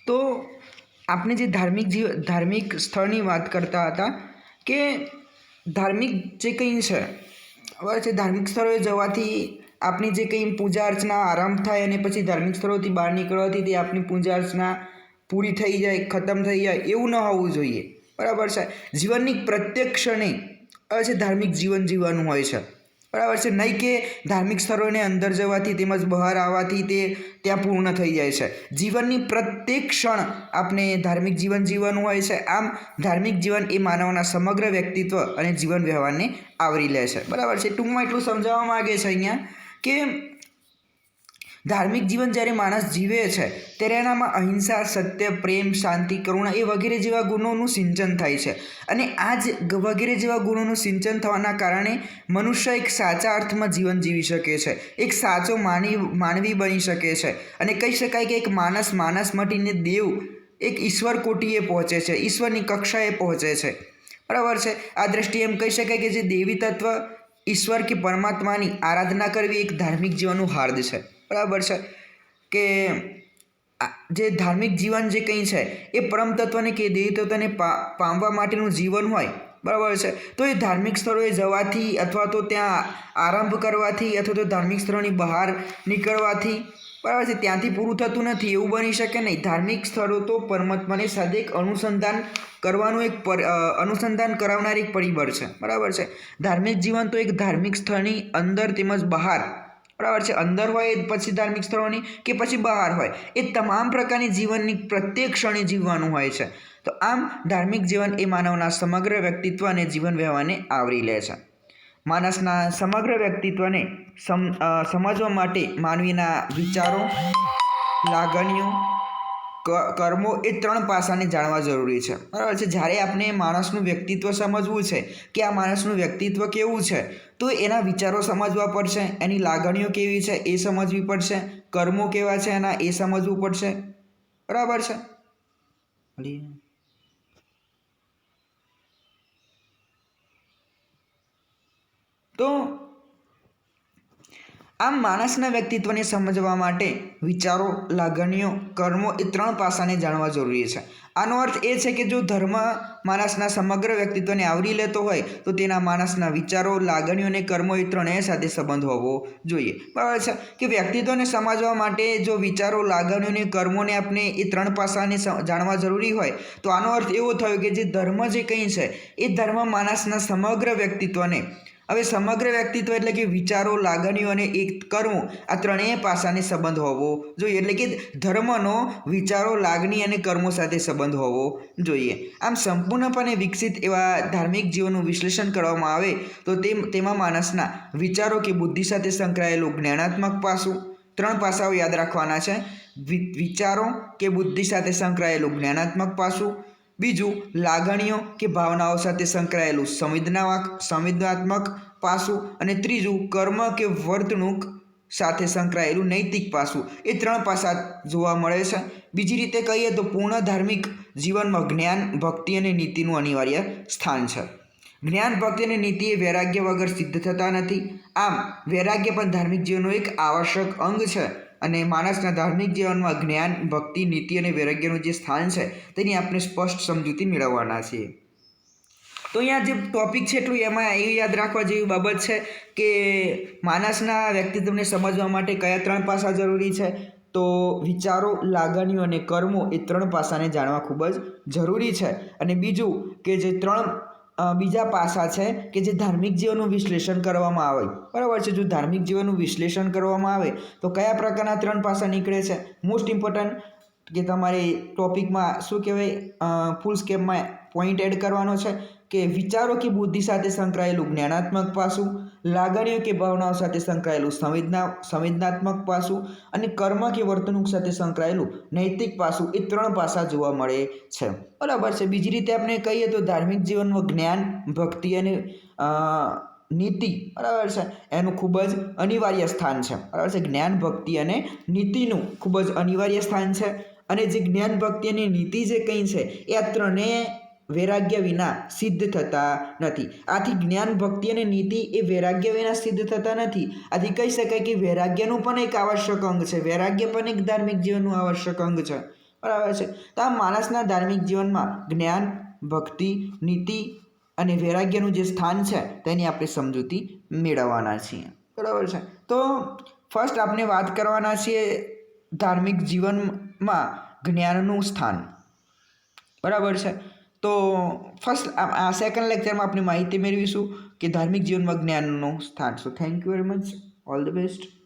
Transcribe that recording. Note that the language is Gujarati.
તો આપણે જે ધાર્મિક સ્થળની વાત કરતા હતા કે ધાર્મિક જે કંઈ છે બરાબર છે, ધાર્મિક સ્થળોએ જવાથી આપણી જે કંઈ પૂજા અર્ચના આરંભ થાય અને પછી ધાર્મિક સ્થળોથી બહાર નીકળવાથી તે આપણી પૂજા અર્ચના પૂરી થઈ જાય, ખતમ થઈ જાય, એવું ન હોવું જોઈએ. બરાબર છે. જીવનની પ્રત્યેક ક્ષણે છે ધાર્મિક જીવન જીવવાનું હોય છે. બરાબર છે. નહીં કે ધાર્મિક સ્થળોને અંદર જવાથી તેમજ બહાર આવવાથી તે ત્યાં પૂર્ણ થઈ જાય છે. જીવનની પ્રત્યેક ક્ષણ આપણે ધાર્મિક જીવન જીવવાનું હોય છે. આમ ધાર્મિક જીવન એ માનવના સમગ્ર વ્યક્તિત્વ અને જીવન વ્યવહારને આવરી લે છે. બરાબર છે. ટૂંકમાં એટલું સમજાવવા માગે છે અહીંયા કે ધાર્મિક જીવન જ્યારે માણસ જીવે છે ત્યારે એનામાં અહિંસા, સત્ય, પ્રેમ, શાંતિ, કરુણા એ વગેરે જેવા ગુણોનું સિંચન થાય છે. અને આ જ વગેરે જેવા ગુણોનું સિંચન થવાના કારણે મનુષ્ય એક સાચા અર્થમાં જીવન જીવી શકે છે, એક સાચો માનવી બની શકે છે. અને કહી શકાય કે એક માણસ મટીને દેવ, એક ઈશ્વર કોટીએ પહોંચે છે, ઈશ્વરની કક્ષાએ પહોંચે છે. બરાબર છે. આ દ્રષ્ટિએ એમ કહી શકાય કે જે દેવી તત્વ, ઈશ્વર કે પરમાત્માની આરાધના કરવી એક ધાર્મિક જીવનનું હાર્દ છે. બરાબર છે. કે જે ધાર્મિક જીવન જે કંઈ છે એ પરમ તત્વને કે દેવી તત્વને પામવા માટેનું જીવન હોય. બરાબર છે. તો એ ધાર્મિક સ્થળોએ જવાથી અથવા તો ત્યાં આરંભ કરવાથી અથવા તો ધાર્મિક સ્થળોની બહાર નીકળવાથી બરાબર છે ત્યાંથી પૂરું થતું નથી, એવું બની શકે નહીં. ધાર્મિક સ્થળો તો પરમાત્માની સાથે એક અનુસંધાન કરવાનું અનુસંધાન કરાવનાર એક પરિબળ છે. બરાબર છે. ધાર્મિક જીવન તો એક ધાર્મિક સ્થળની અંદર તેમજ બહાર, બરાબર છે, અંદર હોય પછી ધાર્મિક સ્થળોની કે પછી બહાર હોય, એ તમામ પ્રકારની જીવનની પ્રત્યેક ક્ષણે જીવવાનું હોય છે. તો આમ ધાર્મિક જીવન એ માનવના સમગ્ર વ્યક્તિત્વ અને જીવન વ્યવહારને આવરી લે છે. માણસના સમગ્ર વ્યક્તિત્વને સમજવા માટે માનવીના વિચારો, લાગણીઓ, કર્મો એ ત્રણ પાસાને જાણવા જરૂરી છે. બરાબર છે. જ્યારે આપણે માણસનું વ્યક્તિત્વ સમજવું છે કે આ માણસનું વ્યક્તિત્વ કેવું છે, તો એના વિચારો સમજવા પડશે, એની લાગણીઓ કેવી છે એ સમજવી પડશે, કર્મો કેવા છે એના એ સમજવું પડશે. બરાબર છે. તો આમ માણસના વ્યક્તિત્વને સમજવા માટે વિચારો, લાગણીઓ, કર્મો એ ત્રણ પાસાને જાણવા જરૂરી છે. આનો અર્થ એ છે કે જો ધર્મ માણસના સમગ્ર વ્યક્તિત્વને આવરી લેતો હોય તો તેના માણસના વિચારો, લાગણીઓ અને કર્મો એ ત્રણેય સાથે સંબંધ હોવો જોઈએ. બરાબર છે. કે વ્યક્તિત્વને સમજવા માટે જો વિચારો, લાગણીઓ અને કર્મોને આપણે એ ત્રણ પાસાને જાણવા જરૂરી હોય તો આનો અર્થ એવો થયો કે જે ધર્મ જે કંઈ છે એ ધર્મ માણસના સમગ્ર વ્યક્તિત્વને, હવે સમગ્ર વ્યક્તિત્વ એટલે કે વિચારો, લાગણીઓ અને એક કર્મો, આ ત્રણેય પાસાને સંબંધ હોવો જોઈએ. એટલે કે ધર્મનો વિચારો, લાગણી અને કર્મો સાથે સંબંધ હોવો જોઈએ. આમ સંપૂર્ણપણે વિકસિત એવા ધાર્મિક જીવનનું વિશ્લેષણ કરવામાં આવે તો તેમાં માણસના વિચારો કે બુદ્ધિ સાથે સંકળાયેલું જ્ઞાનાત્મક પાસું, ત્રણ પાસાઓ યાદ રાખવાના છે. વિચારો કે બુદ્ધિ સાથે સંકળાયેલું જ્ઞાનાત્મક પાસું, બીજું લાગણીઓ કે ભાવનાઓ સાથે સંકળાયેલું સંવેદનાત્મક પાસું, અને ત્રીજું કર્મ કે વર્તણૂક સાથે સંકળાયેલું નૈતિક પાસું. એ ત્રણ પાસા જોવા મળે છે. બીજી રીતે કહીએ તો પૂર્ણ ધાર્મિક જીવનમાં જ્ઞાન, ભક્તિ અને નીતિનું અનિવાર્ય સ્થાન છે. જ્ઞાન, ભક્તિ અને નીતિ એ વૈરાગ્ય વગર સિદ્ધ થતા નથી. આમ વૈરાગ્ય પણ ધાર્મિક જીવનનું એક આવશ્યક અંગ છે. અને માણસના ધાર્મિક જીવનમાં જ્ઞાન, ભક્તિ, નીતિ અને વૈરાગ્યનું જે સ્થાન છે તેની આપણે સ્પષ્ટ સમજૂતી મેળવવાના છીએ. તો અહીંયા જે ટોપિક છે એટલું એમાં એ યાદ રાખવા જેવી બાબત છે કે માણસના વ્યક્તિત્વને સમજવા માટે કયા ત્રણ પાસા જરૂરી છે. તો વિચારો, લાગણીઓ અને કર્મો એ ત્રણ પાસાને જાણવા ખૂબ જ જરૂરી છે. અને બીજું કે જે બીજા પાસા છે કે જે ધાર્મિક જીવનનું વિશ્લેષણ કરવામાં આવે. બરાબર છે. જો ધાર્મિક જીવનનું વિશ્લેષણ કરવામાં આવે તો કયા પ્રકારના ત્રણ પાસા નીકળે છે. મોસ્ટ ઇમ્પોર્ટન્ટ કે તમારે ટોપિકમાં શું કહેવાય, ફૂલ સ્કેપમાં પોઈન્ટ એડ કરવાનો છે કે વિચારો કે બુદ્ધિ સાથે સંકળાયેલું જ્ઞાનાત્મક પાસું, લાગણીઓ કે ભાવનાઓ સાથે સંકળાયેલું સંવેદનાત્મક પાસું, અને કર્મ કે વર્તણૂક સાથે સંકળાયેલું નૈતિક પાસું. એ ત્રણ પાસા જોવા મળે છે. બરાબર છે. બીજી રીતે આપણે કહીએ તો ધાર્મિક જીવનમાં જ્ઞાન, ભક્તિ અને નીતિ, બરાબર છે, એનું ખૂબ જ અનિવાર્ય સ્થાન છે. બરાબર છે. જ્ઞાન, ભક્તિ અને નીતિનું ખૂબ જ અનિવાર્ય સ્થાન છે. અને જે જ્ઞાન, ભક્તિ અને નીતિ જે કંઈ છે એ આ ત્રણેય વૈરાગ્ય વિના સિદ્ધ થતા નથી. આથી જ્ઞાન, ભક્તિ અને નીતિ એ વૈરાગ્ય વિના સિદ્ધ થતા નથી. આથી કહી શકાય કે વૈરાગ્યનું પણ એક આવશ્યક અંગ છે. વૈરાગ્ય પણ એક ધાર્મિક જીવનનું આવશ્યક અંગ છે. બરાબર છે. તો આ માણસના ધાર્મિક જીવનમાં જ્ઞાન, ભક્તિ, નીતિ અને વૈરાગ્યનું જે સ્થાન છે તેની આપણે સમજૂતી મેળવવાના છીએ. બરાબર છે. તો ફર્સ્ટ આપણે વાત કરવાના છીએ ધાર્મિક જીવનમાં જ્ઞાનનું સ્થાન. બરાબર છે. તો ફર્સ્ટ આ સેકન્ડ લેક્ચરમાં આપણે માહિતી મેળવીશું કે ધાર્મિક જીવનમાં જ્ઞાનનું સ્થાન. So thank you very much. All the best.